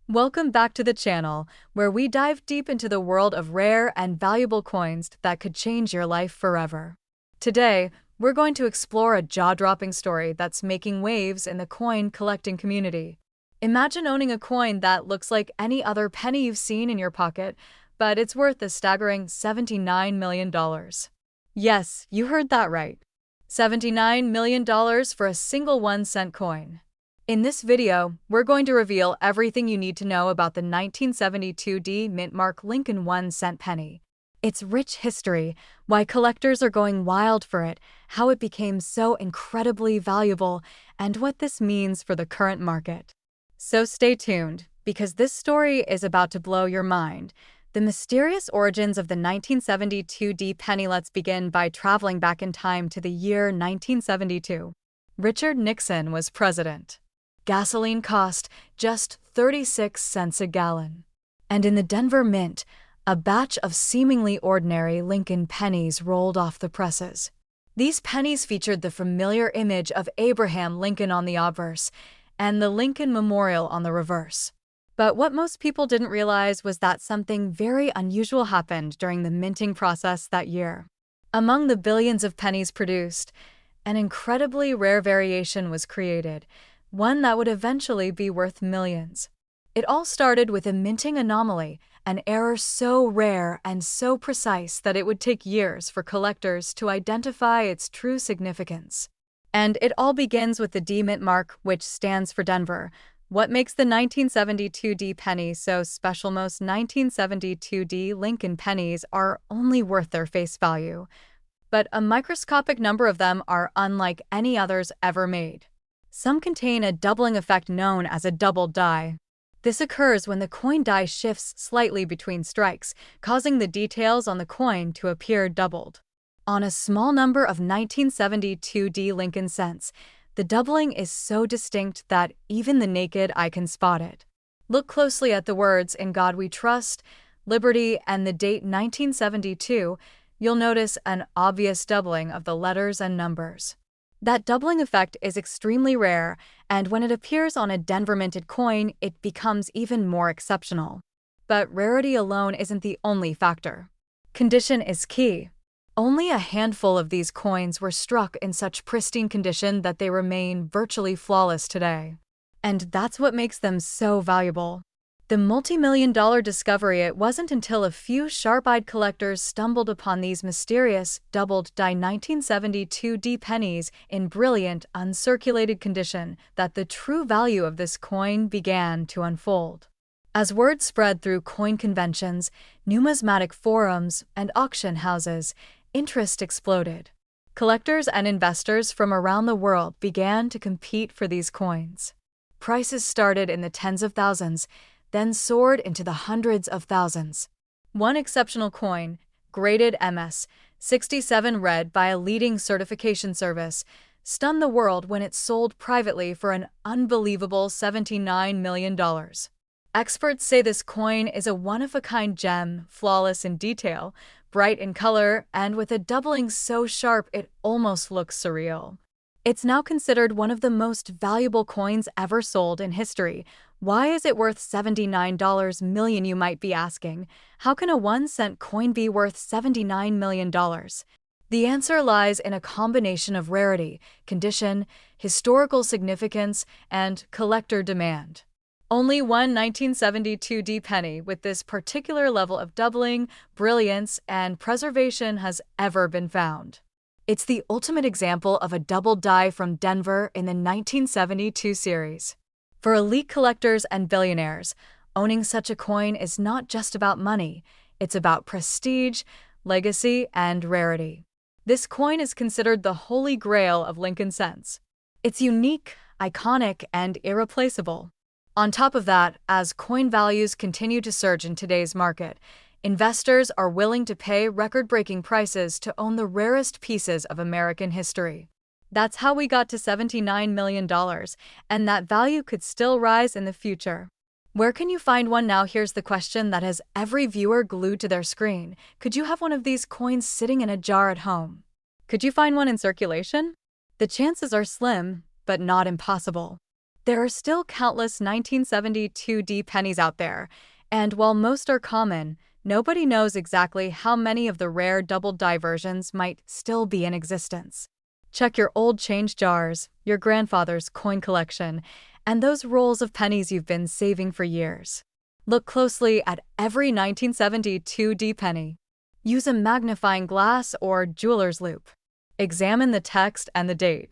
Welcome back to the channel, where we dive deep into the world of rare and valuable coins that could change your life forever. Today, we're going to explore a jaw-dropping story that's making waves in the coin collecting community. Imagine owning a coin that looks like any other penny you've seen in your pocket, but it's worth a staggering $79 million. Yes, you heard that right. $79 million for a single 1-cent coin. In this video, we're going to reveal everything you need to know about the 1972 D Mint Mark Lincoln 1-cent penny. Its rich history, why collectors are going wild for it, how it became so incredibly valuable, and what this means for the current market. So stay tuned, because this story is about to blow your mind. The mysterious origins of the 1972 D penny. Let's begin by traveling back in time to the year 1972. Richard Nixon was president. Gasoline cost just 36 cents a gallon. And in the Denver Mint, a batch of seemingly ordinary Lincoln pennies rolled off the presses. These pennies featured the familiar image of Abraham Lincoln on the obverse and the Lincoln Memorial on the reverse. But what most people didn't realize was that something very unusual happened during the minting process that year. Among the billions of pennies produced, an incredibly rare variation was created, one that would eventually be worth millions. It all started with a minting anomaly, an error so rare and so precise that it would take years for collectors to identify its true significance. And it all begins with the D Mint mark, which stands for Denver. What makes the 1972 D penny so special? Most 1972 D Lincoln pennies are only worth their face value, but a microscopic number of them are unlike any others ever made. Some contain a doubling effect known as a doubled die. This occurs when the coin die shifts slightly between strikes, causing the details on the coin to appear doubled. On a small number of 1972 D Lincoln cents, the doubling is so distinct that even the naked eye can spot it. Look closely at the words "In God We Trust," "Liberty," and the date 1972. You'll notice an obvious doubling of the letters and numbers. That doubling effect is extremely rare, and when it appears on a Denver minted coin, it becomes even more exceptional. But rarity alone isn't the only factor. Condition is key. Only a handful of these coins were struck in such pristine condition that they remain virtually flawless today. And that's what makes them so valuable. The multi-million-dollar discovery. It wasn't until a few sharp-eyed collectors stumbled upon these mysterious, doubled die 1972 D pennies in brilliant, uncirculated condition that the true value of this coin began to unfold. As word spread through coin conventions, numismatic forums, and auction houses, interest exploded. Collectors and investors from around the world began to compete for these coins. Prices started in the tens of thousands, then soared into the hundreds of thousands. One exceptional coin, graded MS-67 read by a leading certification service, stunned the world when it sold privately for an unbelievable $79 million. Experts say this coin is a one-of-a-kind gem, flawless in detail, bright in color, and with a doubling so sharp it almost looks surreal. It's now considered one of the most valuable coins ever sold in history. Why is it worth $79 million, you might be asking? How can a 1-cent coin be worth $79 million? The answer lies in a combination of rarity, condition, historical significance, and collector demand. Only one 1972 D penny with this particular level of doubling, brilliance, and preservation has ever been found. It's the ultimate example of a double die from Denver in the 1972 series. For elite collectors and billionaires, owning such a coin is not just about money, it's about prestige, legacy, and rarity. This coin is considered the holy grail of Lincoln cents. It's unique, iconic, and irreplaceable. On top of that, as coin values continue to surge in today's market, investors are willing to pay record-breaking prices to own the rarest pieces of American history. That's how we got to $79 million, and that value could still rise in the future. Where can you find one now? Here's the question that has every viewer glued to their screen. Could you have one of these coins sitting in a jar at home? Could you find one in circulation? The chances are slim, but not impossible. There are still countless 1972D pennies out there, and while most are common, nobody knows exactly how many of the rare double-die versions might still be in existence. Check your old change jars, your grandfather's coin collection, and those rolls of pennies you've been saving for years. Look closely at every 1972D penny. Use a magnifying glass or jeweler's loupe. Examine the text and the date.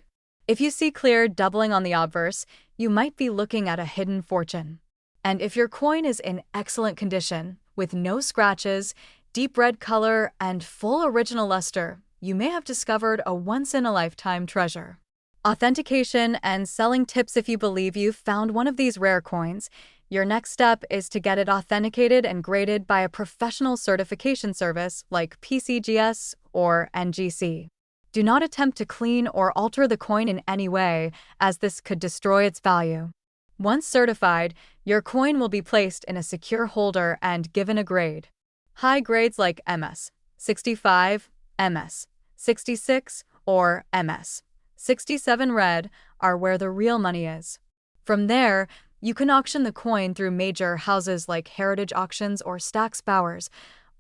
If you see clear doubling on the obverse, you might be looking at a hidden fortune. And if your coin is in excellent condition, with no scratches, deep red color, and full original luster, you may have discovered a once-in-a-lifetime treasure. Authentication and selling tips. If you believe you've found one of these rare coins, your next step is to get it authenticated and graded by a professional certification service like PCGS or NGC. Do not attempt to clean or alter the coin in any way, as this could destroy its value. Once certified, your coin will be placed in a secure holder and given a grade. High grades like MS 65, MS 66, or MS 67 red are where the real money is. From there, you can auction the coin through major houses like Heritage Auctions or Stack's Bowers,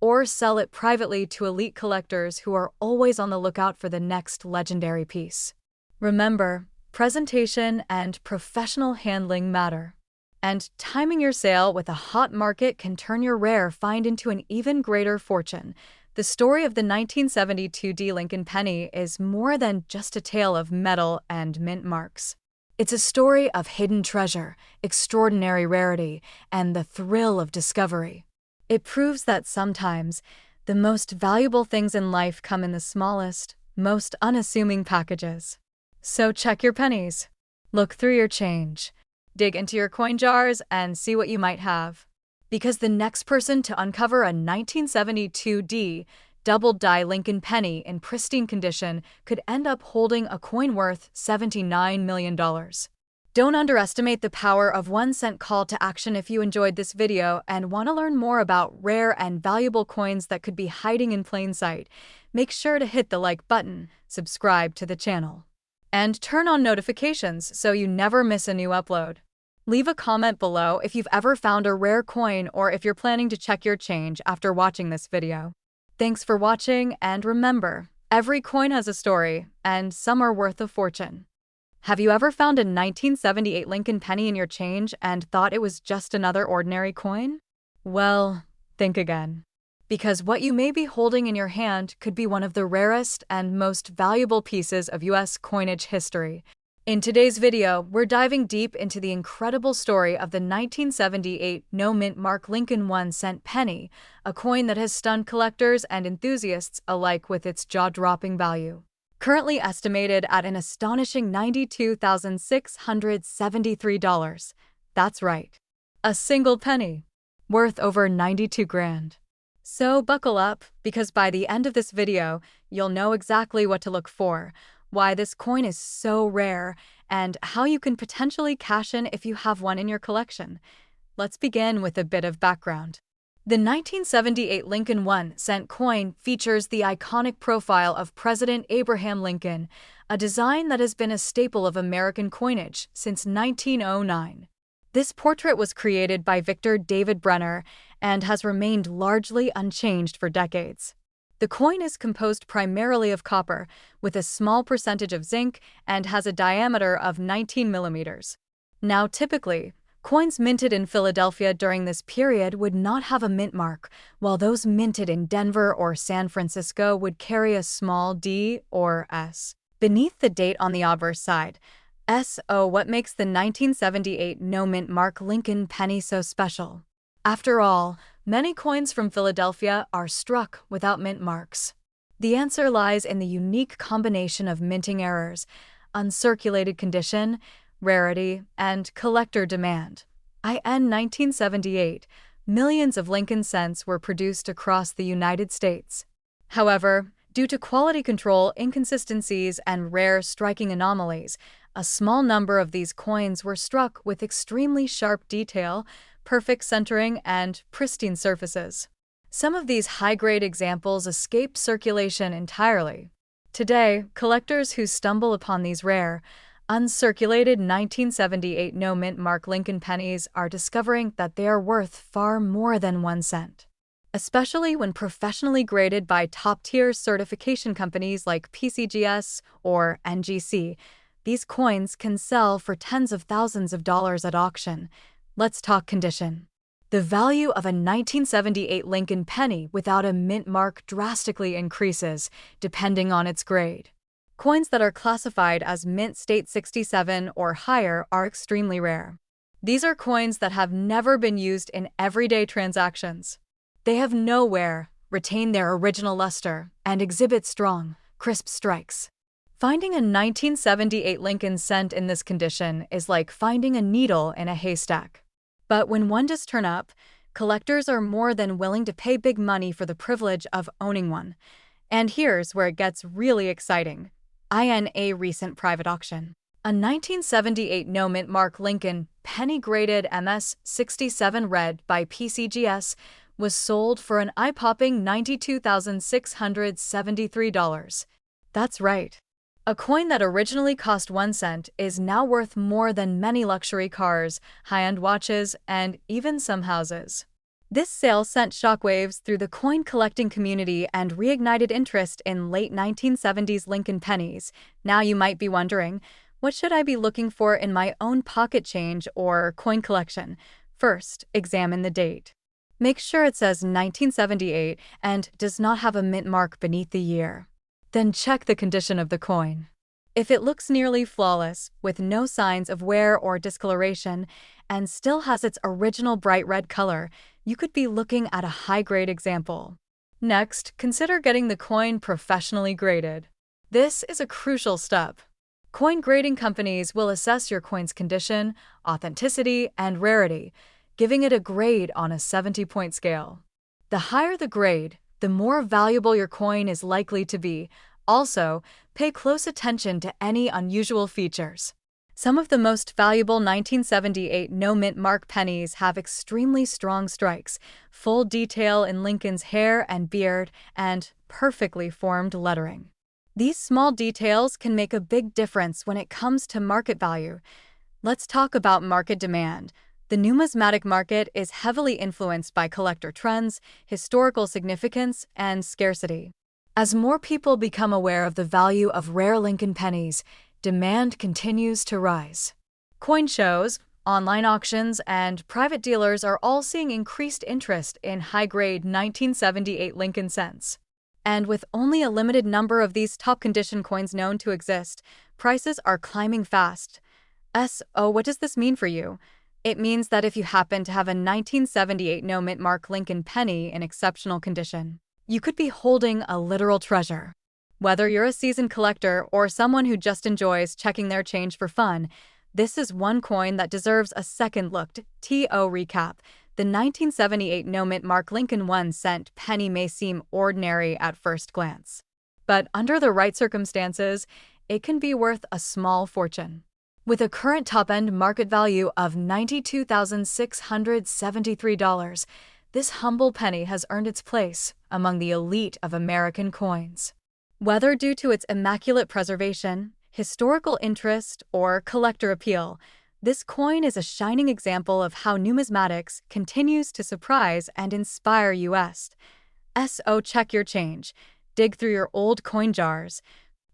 or sell it privately to elite collectors who are always on the lookout for the next legendary piece. Remember, presentation and professional handling matter. And timing your sale with a hot market can turn your rare find into an even greater fortune. The story of the 1972D Lincoln penny is more than just a tale of metal and mint marks. It's a story of hidden treasure, extraordinary rarity, and the thrill of discovery. It proves that sometimes the most valuable things in life come in the smallest, most unassuming packages. So check your pennies. Look through your change. Dig into your coin jars and see what you might have. Because the next person to uncover a 1972D double-die Lincoln penny in pristine condition could end up holding a coin worth $79 million. Don't underestimate the power of 1-cent call to action. If you enjoyed this video and want to learn more about rare and valuable coins that could be hiding in plain sight, make sure to hit the like button, subscribe to the channel, and turn on notifications so you never miss a new upload. Leave a comment below if you've ever found a rare coin or if you're planning to check your change after watching this video. Thanks for watching, and remember, every coin has a story, and some are worth a fortune. Have you ever found a 1978 Lincoln penny in your change and thought it was just another ordinary coin? Well, think again. Because what you may be holding in your hand could be one of the rarest and most valuable pieces of U.S. coinage history. In today's video, we're diving deep into the incredible story of the 1978 no-mint mark Lincoln 1-cent penny, a coin that has stunned collectors and enthusiasts alike with its jaw-dropping value. Currently estimated at an astonishing $92,673. That's right. A single penny. Worth over 92 grand. So buckle up, because by the end of this video, you'll know exactly what to look for, why this coin is so rare, and how you can potentially cash in if you have one in your collection. Let's begin with a bit of background. The 1978 Lincoln 1-cent coin features the iconic profile of President Abraham Lincoln, a design that has been a staple of American coinage since 1909. This portrait was created by Victor David Brenner and has remained largely unchanged for decades. The coin is composed primarily of copper, with a small percentage of zinc, and has a diameter of 19 millimeters. Now, typically, coins minted in Philadelphia during this period would not have a mint mark, while those minted in Denver or San Francisco would carry a small D or S beneath the date on the obverse side. What makes the 1978 no-mint mark Lincoln penny so special? After all, many coins from Philadelphia are struck without mint marks. The answer lies in the unique combination of minting errors, uncirculated condition, rarity, and collector demand. In 1978, millions of Lincoln cents were produced across the United States. However, due to quality control inconsistencies and rare striking anomalies, a small number of these coins were struck with extremely sharp detail, perfect centering, and pristine surfaces. Some of these high-grade examples escaped circulation entirely. Today, collectors who stumble upon these rare, Uncirculated 1978 no-mint mark Lincoln pennies are discovering that they are worth far more than 1 cent. Especially when professionally graded by top-tier certification companies like PCGS or NGC, these coins can sell for tens of thousands of dollars at auction. Let's talk condition. The value of a 1978 Lincoln penny without a mint mark drastically increases, depending on its grade. Coins that are classified as mint state 67 or higher are extremely rare. These are coins that have never been used in everyday transactions. They have no wear, retain their original luster, and exhibit strong, crisp strikes. Finding a 1978 Lincoln cent in this condition is like finding a needle in a haystack. But when one does turn up, collectors are more than willing to pay big money for the privilege of owning one. And here's where it gets really exciting. INA recent private auction. A 1978 no-mint mark Lincoln penny-graded MS-67 red by PCGS was sold for an eye-popping $92,673. That's right. A coin that originally cost 1 cent is now worth more than many luxury cars, high-end watches, and even some houses. This sale sent shockwaves through the coin collecting community and reignited interest in late 1970s Lincoln pennies. Now you might be wondering, what should I be looking for in my own pocket change or coin collection? First, examine the date. Make sure it says 1978 and does not have a mint mark beneath the year. Then check the condition of the coin. If it looks nearly flawless, with no signs of wear or discoloration, and still has its original bright red color, you could be looking at a high-grade example. Next, consider getting the coin professionally graded. This is a crucial step. Coin grading companies will assess your coin's condition, authenticity, and rarity, giving it a grade on a 70-point scale. The higher the grade, the more valuable your coin is likely to be. Also, pay close attention to any unusual features. Some of the most valuable 1978 no-mint mark pennies have extremely strong strikes, full detail in Lincoln's hair and beard, and perfectly formed lettering. These small details can make a big difference when it comes to market value. Let's talk about market demand. The numismatic market is heavily influenced by collector trends, historical significance, and scarcity. As more people become aware of the value of rare Lincoln pennies, demand continues to rise. Coin shows, online auctions, and private dealers are all seeing increased interest in high-grade 1978 Lincoln cents. And with only a limited number of these top-condition coins known to exist, prices are climbing fast. So, what does this mean for you? It means that if you happen to have a 1978 no-mint mark Lincoln penny in exceptional condition, you could be holding a literal treasure. Whether you're a seasoned collector or someone who just enjoys checking their change for fun, this is one coin that deserves a second look. To recap, the 1978 no-mint mark Lincoln 1 cent penny may seem ordinary at first glance, but under the right circumstances, it can be worth a small fortune. With a current top-end market value of $92,673, this humble penny has earned its place among the elite of American coins. Whether due to its immaculate preservation, historical interest, or collector appeal, this coin is a shining example of how numismatics continues to surprise and inspire us. So check your change, dig through your old coin jars,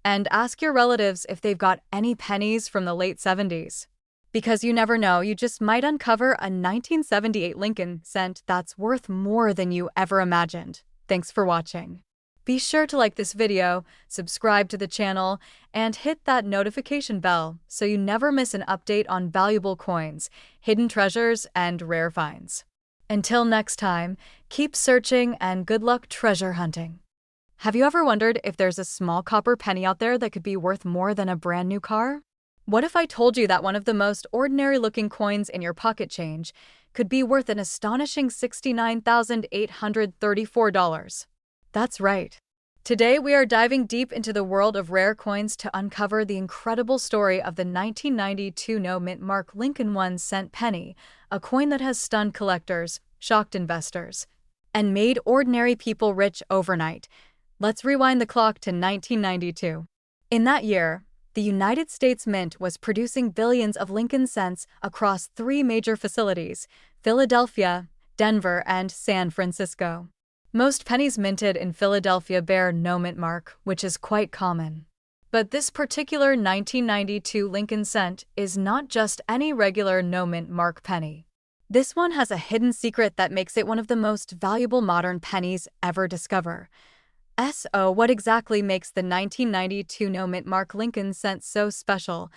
and ask your relatives if they've got any pennies from the late 70s. Because you never know, you just might uncover a 1978 Lincoln cent that's worth more than you ever imagined. Thanks for watching. Be sure to like this video, subscribe to the channel, and hit that notification bell so you never miss an update on valuable coins, hidden treasures, and rare finds. Until next time, keep searching and good luck treasure hunting. Have you ever wondered if there's a small copper penny out there that could be worth more than a brand new car? What if I told you that one of the most ordinary-looking coins in your pocket change could be worth an astonishing $69,834? That's right. Today we are diving deep into the world of rare coins to uncover the incredible story of the 1992 no-mint mark Lincoln 1 cent penny, a coin that has stunned collectors, shocked investors, and made ordinary people rich overnight. Let's rewind the clock to 1992. In that year, The United States Mint was producing billions of Lincoln cents across three major facilities: Philadelphia, Denver, and San Francisco. Most pennies minted in Philadelphia bear no mint mark, which is quite common. But this particular 1992 Lincoln cent is not just any regular no mint mark penny. This one has a hidden secret that makes it one of the most valuable modern pennies ever discovered. So, what exactly makes the 1992 no mint mark Lincoln cent so special?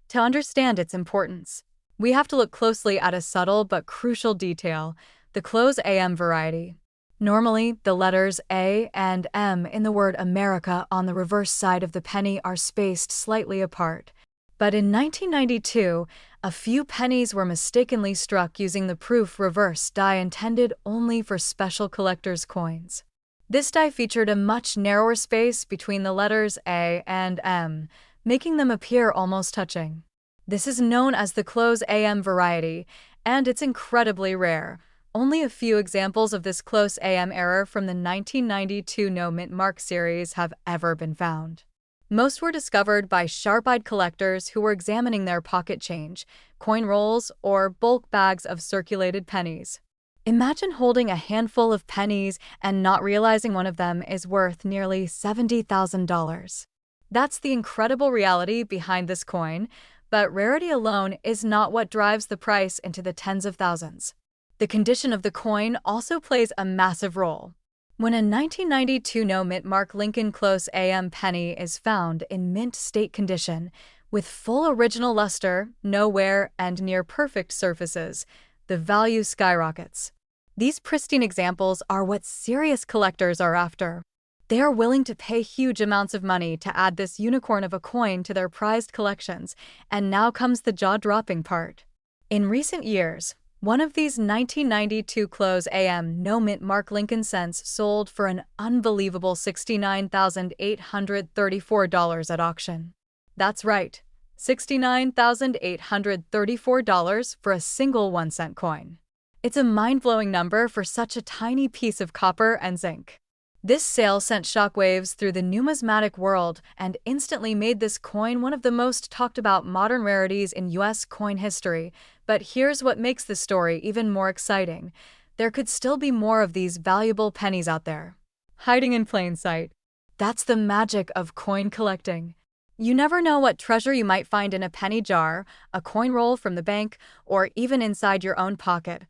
To understand its importance, we have to look closely at a subtle but crucial detail: the close AM variety. Normally, the letters A and M in the word America on the reverse side of the penny are spaced slightly apart. But in 1992, a few pennies were mistakenly struck using the proof reverse die intended only for special collectors' coins. This die featured a much narrower space between the letters A and M, making them appear almost touching. This is known as the close AM variety, and it's incredibly rare. Only a few examples of this close AM error from the 1992 no mint mark series have ever been found. Most were discovered by sharp-eyed collectors who were examining their pocket change, coin rolls, or bulk bags of circulated pennies. Imagine holding a handful of pennies and not realizing one of them is worth nearly $70,000. That's the incredible reality behind this coin, but rarity alone is not what drives the price into the tens of thousands. The condition of the coin also plays a massive role. When a 1992 no mint mark Lincoln close AM penny is found in mint state condition, with full original luster, no wear, and near perfect surfaces, the value skyrockets. These pristine examples are what serious collectors are after. They are willing to pay huge amounts of money to add this unicorn of a coin to their prized collections, and now comes the jaw-dropping part. In recent years, one of these 1992 close AM no mint mark Lincoln cents sold for an unbelievable $69,834 at auction. That's right, $69,834 for a single 1-cent coin. It's a mind-blowing number for such a tiny piece of copper and zinc. This sale sent shockwaves through the numismatic world and instantly made this coin one of the most talked about modern rarities in U.S. coin history. But here's what makes the story even more exciting: there could still be more of these valuable pennies out there, hiding in plain sight. That's the magic of coin collecting. You never know what treasure you might find in a penny jar, a coin roll from the bank, or even inside your own pocket.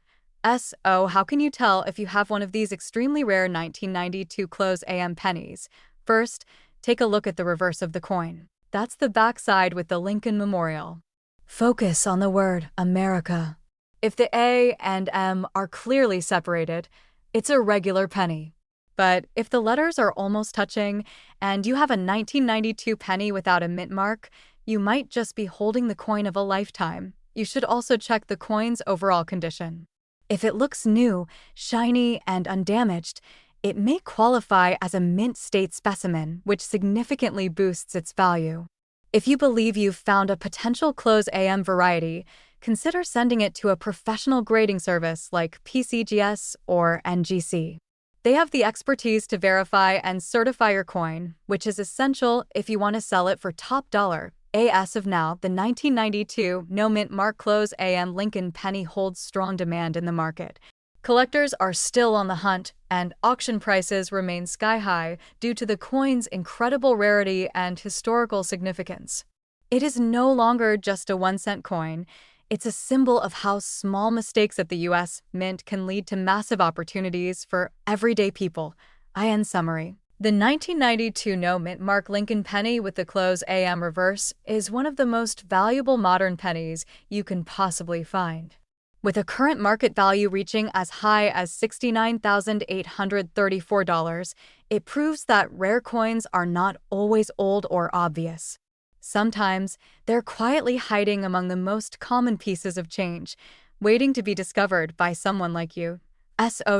So, how can you tell if you have one of these extremely rare 1992 close AM pennies? First, take a look at the reverse of the coin. That's the backside with the Lincoln Memorial. Focus on the word America. If the A and M are clearly separated, it's a regular penny. But if the letters are almost touching and you have a 1992 penny without a mint mark, you might just be holding the coin of a lifetime. You should also check the coin's overall condition. If it looks new, shiny, and undamaged, it may qualify as a mint state specimen, which significantly boosts its value. If you believe you've found a potential close AM variety, consider sending it to a professional grading service like PCGS or NGC. They have the expertise to verify and certify your coin, which is essential if you want to sell it for top dollar. As of now, the 1992 no mint mark close AM Lincoln penny holds strong demand in the market. Collectors are still on the hunt, and auction prices remain sky-high due to the coin's incredible rarity and historical significance. It is no longer just a 1-cent coin. It's a symbol of how small mistakes at the U.S. Mint can lead to massive opportunities for everyday people. In summary, the 1992 no mint mark Lincoln penny with the close AM reverse is one of the most valuable modern pennies you can possibly find. With a current market value reaching as high as $69,834, it proves that rare coins are not always old or obvious. Sometimes, they're quietly hiding among the most common pieces of change, waiting to be discovered by someone like you.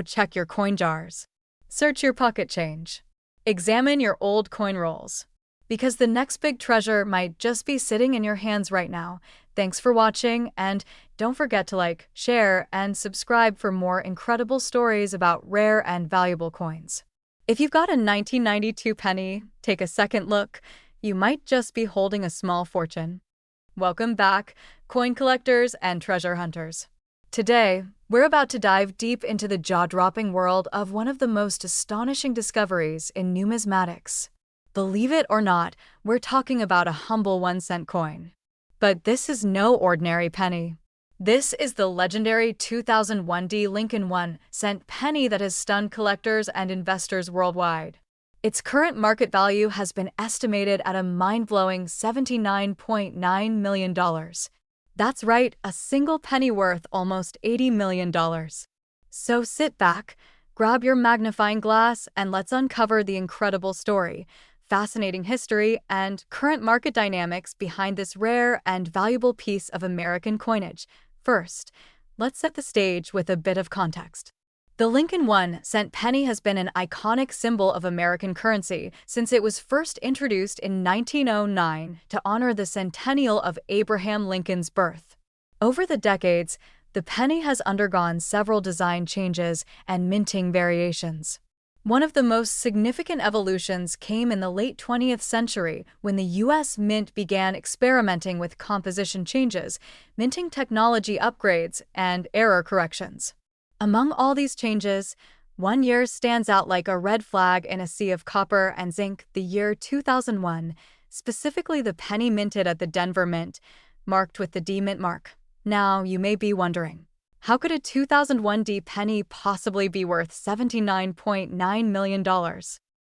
Check your coin jars. Search your pocket change. Examine your old coin rolls, because the next big treasure might just be sitting in your hands right now. Thanks for watching, and don't forget to like, share, and subscribe for more incredible stories about rare and valuable coins. If you've got a 1992 penny, take a second look. you might just be holding a small fortune. Welcome back, coin collectors and treasure hunters. Today, we're about to dive deep into the jaw-dropping world of one of the most astonishing discoveries in numismatics. Believe it or not, we're talking about a humble 1-cent coin. But this is no ordinary penny. This is the legendary 2001 Lincoln 1-cent penny that has stunned collectors and investors worldwide. Its current market value has been estimated at a mind-blowing $79.9 million. That's right, a single penny worth almost $80 million. So sit back, grab your magnifying glass, and let's uncover the incredible story, fascinating history, and current market dynamics behind this rare and valuable piece of American coinage. First, let's set the stage with a bit of context. The Lincoln 1-cent penny has been an iconic symbol of American currency since it was first introduced in 1909 to honor the centennial of Abraham Lincoln's birth. Over the decades, the penny has undergone several design changes and minting variations. One of the most significant evolutions came in the late 20th century when the U.S. Mint began experimenting with composition changes, minting technology upgrades, and error corrections. Among all these changes, one year stands out like a red flag in a sea of copper and zinc: the year 2001, specifically the penny minted at the Denver Mint, marked with the D Mint mark. Now, you may be wondering, how could a 2001 penny possibly be worth $79.9 million?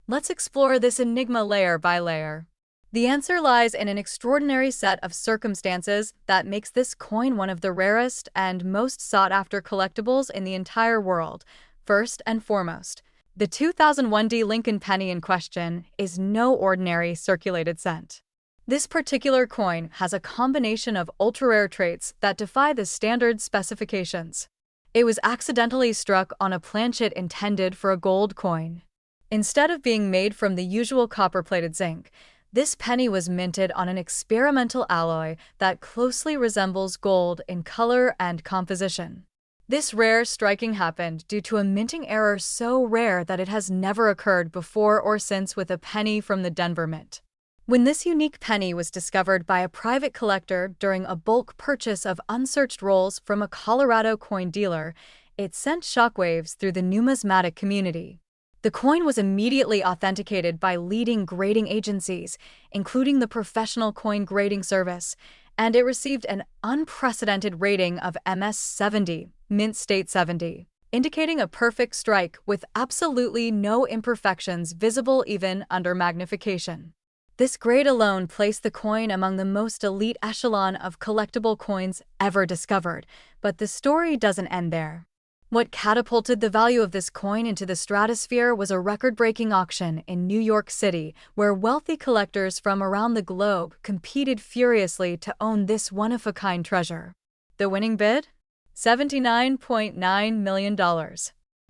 Let's explore this enigma layer by layer. The answer lies in an extraordinary set of circumstances that makes this coin one of the rarest and most sought-after collectibles in the entire world. First and foremost, the 2001 Lincoln penny in question is no ordinary circulated cent. This particular coin has a combination of ultra-rare traits that defy the standard specifications. It was accidentally struck on a planchet intended for a gold coin. Instead of being made from the usual copper-plated zinc, this penny was minted on an experimental alloy that closely resembles gold in color and composition. This rare striking happened due to a minting error so rare that it has never occurred before or since with a penny from the Denver Mint. When this unique penny was discovered by a private collector during a bulk purchase of unsearched rolls from a Colorado coin dealer, it sent shockwaves through the numismatic community. The coin was immediately authenticated by leading grading agencies, including the Professional Coin Grading Service, and it received an unprecedented rating of MS70, Mint State 70, indicating a perfect strike with absolutely no imperfections visible even under magnification. This grade alone placed the coin among the most elite echelon of collectible coins ever discovered, but the story doesn't end there. What catapulted the value of this coin into the stratosphere was a record-breaking auction in New York City, where wealthy collectors from around the globe competed furiously to own this one-of-a-kind treasure. The winning bid? $79.9 million.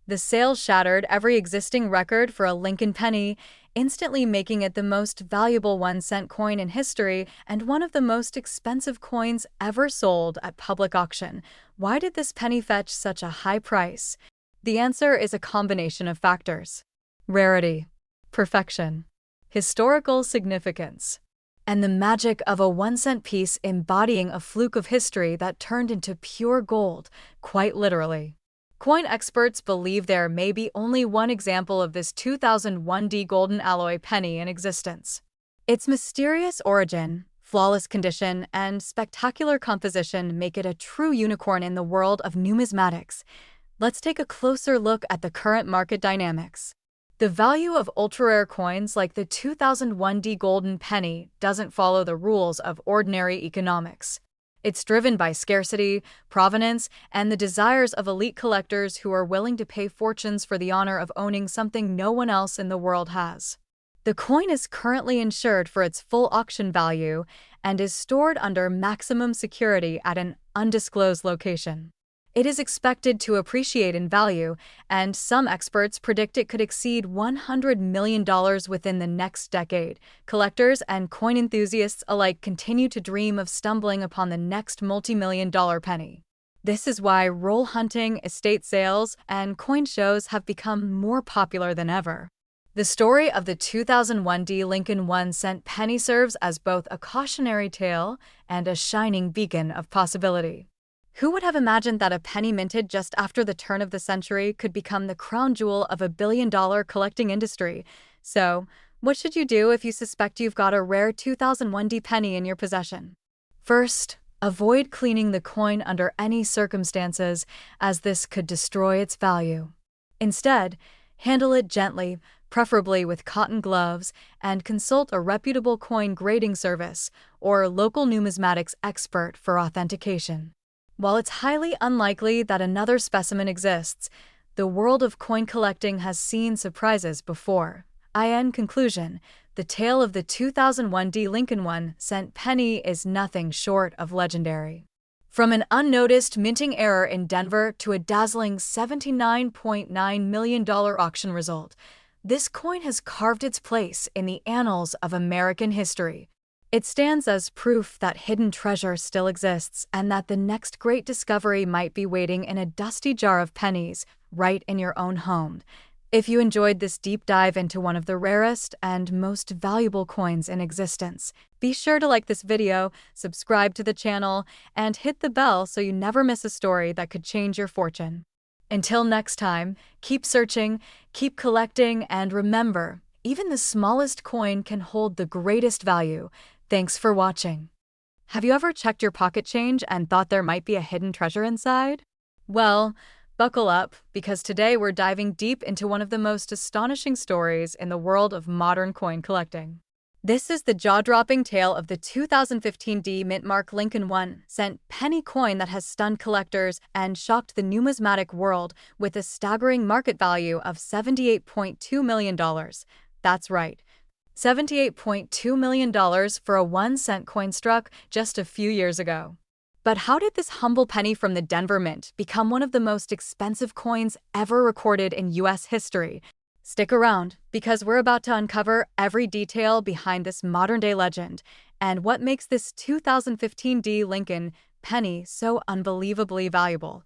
The sale shattered every existing record for a Lincoln penny, instantly making it the most valuable 1-cent coin in history and one of the most expensive coins ever sold at public auction. Why did this penny fetch such a high price? The answer is a combination of factors: rarity, perfection, historical significance, and the magic of a 1-cent piece embodying a fluke of history that turned into pure gold, quite literally. Coin experts believe there may be only one example of this 2001 golden alloy penny in existence. Its mysterious origin, flawless condition, and spectacular composition make it a true unicorn in the world of numismatics. Let's take a closer look at the current market dynamics. The value of ultra-rare coins like the 2001 golden penny doesn't follow the rules of ordinary economics. It's driven by scarcity, provenance, and the desires of elite collectors who are willing to pay fortunes for the honor of owning something no one else in the world has. The coin is currently insured for its full auction value and is stored under maximum security at an undisclosed location. It is expected to appreciate in value, and some experts predict it could exceed $100 million within the next decade. Collectors and coin enthusiasts alike continue to dream of stumbling upon the next multi-million-dollar penny. This is why roll hunting, estate sales, and coin shows have become more popular than ever. The story of the 2001 Lincoln 1-cent penny serves as both a cautionary tale and a shining beacon of possibility. Who would have imagined that a penny minted just after the turn of the century could become the crown jewel of a billion-dollar collecting industry? So, what should you do if you suspect you've got a rare 2001 penny in your possession? First, avoid cleaning the coin under any circumstances, as this could destroy its value. Instead, handle it gently, preferably with cotton gloves, and consult a reputable coin grading service or local numismatics expert for authentication. While it's highly unlikely that another specimen exists, the world of coin collecting has seen surprises before. In conclusion, the tale of the 2001 Lincoln 1-cent penny is nothing short of legendary. From an unnoticed minting error in Denver to a dazzling $79.9 million auction result, this coin has carved its place in the annals of American history. It stands as proof that hidden treasure still exists and that the next great discovery might be waiting in a dusty jar of pennies right in your own home. If you enjoyed this deep dive into one of the rarest and most valuable coins in existence, be sure to like this video, subscribe to the channel, and hit the bell so you never miss a story that could change your fortune. Until next time, keep searching, keep collecting, and remember, even the smallest coin can hold the greatest value. Thanks for watching. Have you ever checked your pocket change and thought there might be a hidden treasure inside? Well, buckle up, because today we're diving deep into one of the most astonishing stories in the world of modern coin collecting. This is the jaw-dropping tale of the 2015 mint mark Lincoln 1-cent penny coin that has stunned collectors and shocked the numismatic world with a staggering market value of $78.2 million. That's right, $78.2 million for a 1-cent coin struck just a few years ago. But how did this humble penny from the Denver Mint become one of the most expensive coins ever recorded in U.S. history? Stick around, because we're about to uncover every detail behind this modern-day legend and what makes this 2015 Lincoln penny so unbelievably valuable.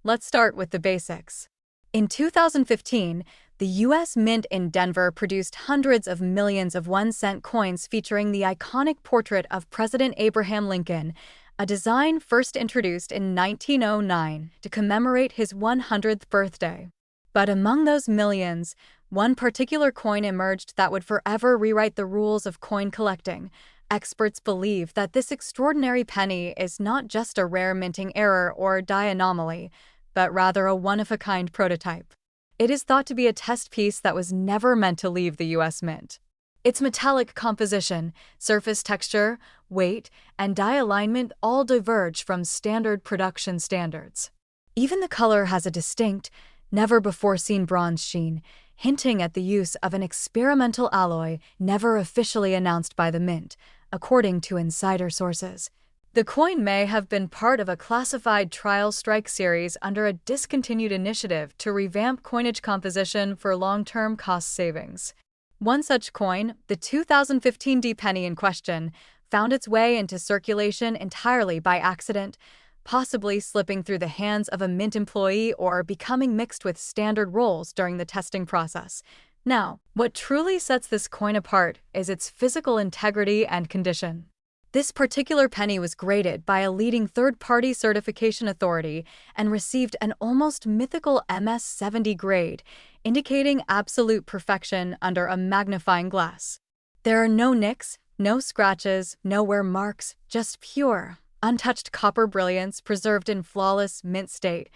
Let's start with the basics. In 2015, the U.S. Mint in Denver produced hundreds of millions of 1-cent coins featuring the iconic portrait of President Abraham Lincoln, a design first introduced in 1909 to commemorate his 100th birthday. But among those millions, one particular coin emerged that would forever rewrite the rules of coin collecting. Experts believe that this extraordinary penny is not just a rare minting error or die anomaly, but rather a one-of-a-kind prototype. It is thought to be a test piece that was never meant to leave the U.S. Mint. Its metallic composition, surface texture, weight, and die alignment all diverge from standard production standards. Even the color has a distinct, never-before-seen bronze sheen, hinting at the use of an experimental alloy never officially announced by the Mint, according to insider sources. The coin may have been part of a classified trial strike series under a discontinued initiative to revamp coinage composition for long-term cost savings. One such coin, the 2015 penny in question, found its way into circulation entirely by accident, possibly slipping through the hands of a Mint employee or becoming mixed with standard rolls during the testing process. Now, what truly sets this coin apart is its physical integrity and condition. This particular penny was graded by a leading third-party certification authority and received an almost mythical MS-70 grade, indicating absolute perfection under a magnifying glass. There are no nicks, no scratches, no wear marks, just pure, untouched copper brilliance preserved in flawless mint state.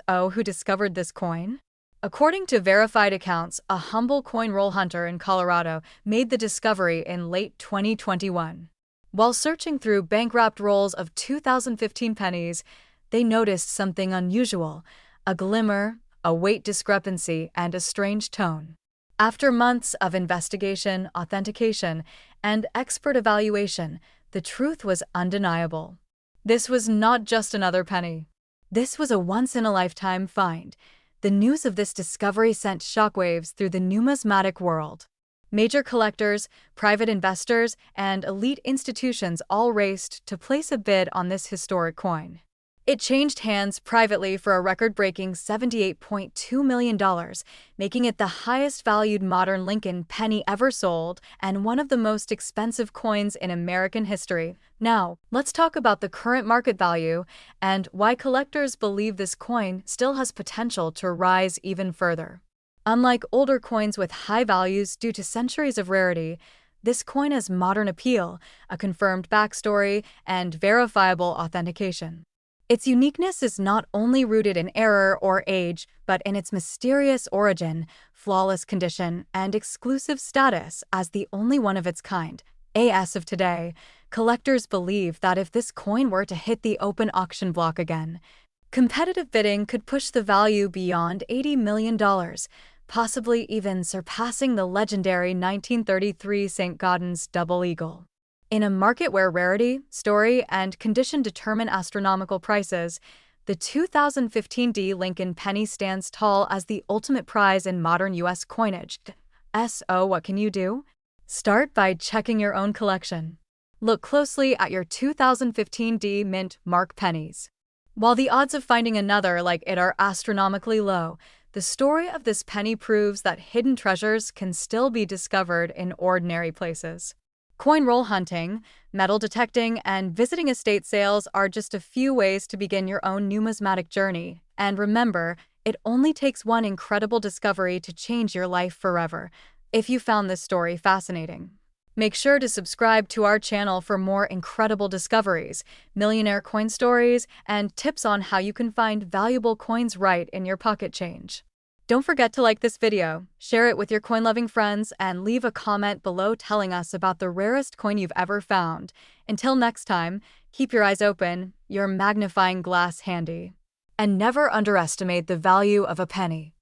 Who discovered this coin? According to verified accounts, a humble coin roll hunter in Colorado made the discovery in late 2021. While searching through bank-wrapped rolls of 2015 pennies, they noticed something unusual: a glimmer, a weight discrepancy, and a strange tone. After months of investigation, authentication, and expert evaluation, the truth was undeniable. This was not just another penny. This was a once-in-a-lifetime find. The news of this discovery sent shockwaves through the numismatic world. Major collectors, private investors, and elite institutions all raced to place a bid on this historic coin. It changed hands privately for a record-breaking $78.2 million, making it the highest-valued modern Lincoln penny ever sold and one of the most expensive coins in American history. Now, let's talk about the current market value and why collectors believe this coin still has potential to rise even further. Unlike older coins with high values due to centuries of rarity, this coin has modern appeal, a confirmed backstory, and verifiable authentication. Its uniqueness is not only rooted in error or age, but in its mysterious origin, flawless condition, and exclusive status as the only one of its kind. As of today, collectors believe that if this coin were to hit the open auction block again, competitive bidding could push the value beyond $80 million, possibly even surpassing the legendary 1933 St. Gaudens double eagle. In a market where rarity, story, and condition determine astronomical prices, the 2015 Lincoln penny stands tall as the ultimate prize in modern U.S. coinage. So what can you do? Start by checking your own collection. Look closely at your 2015 Mint Mark pennies. While the odds of finding another like it are astronomically low, the story of this penny proves that hidden treasures can still be discovered in ordinary places. Coin roll hunting, metal detecting, and visiting estate sales are just a few ways to begin your own numismatic journey. And remember, it only takes one incredible discovery to change your life forever. If you found this story fascinating, make sure to subscribe to our channel for more incredible discoveries, millionaire coin stories, and tips on how you can find valuable coins right in your pocket change. Don't forget to like this video, share it with your coin-loving friends, and leave a comment below telling us about the rarest coin you've ever found. Until next time, keep your eyes open, your magnifying glass handy, and never underestimate the value of a penny.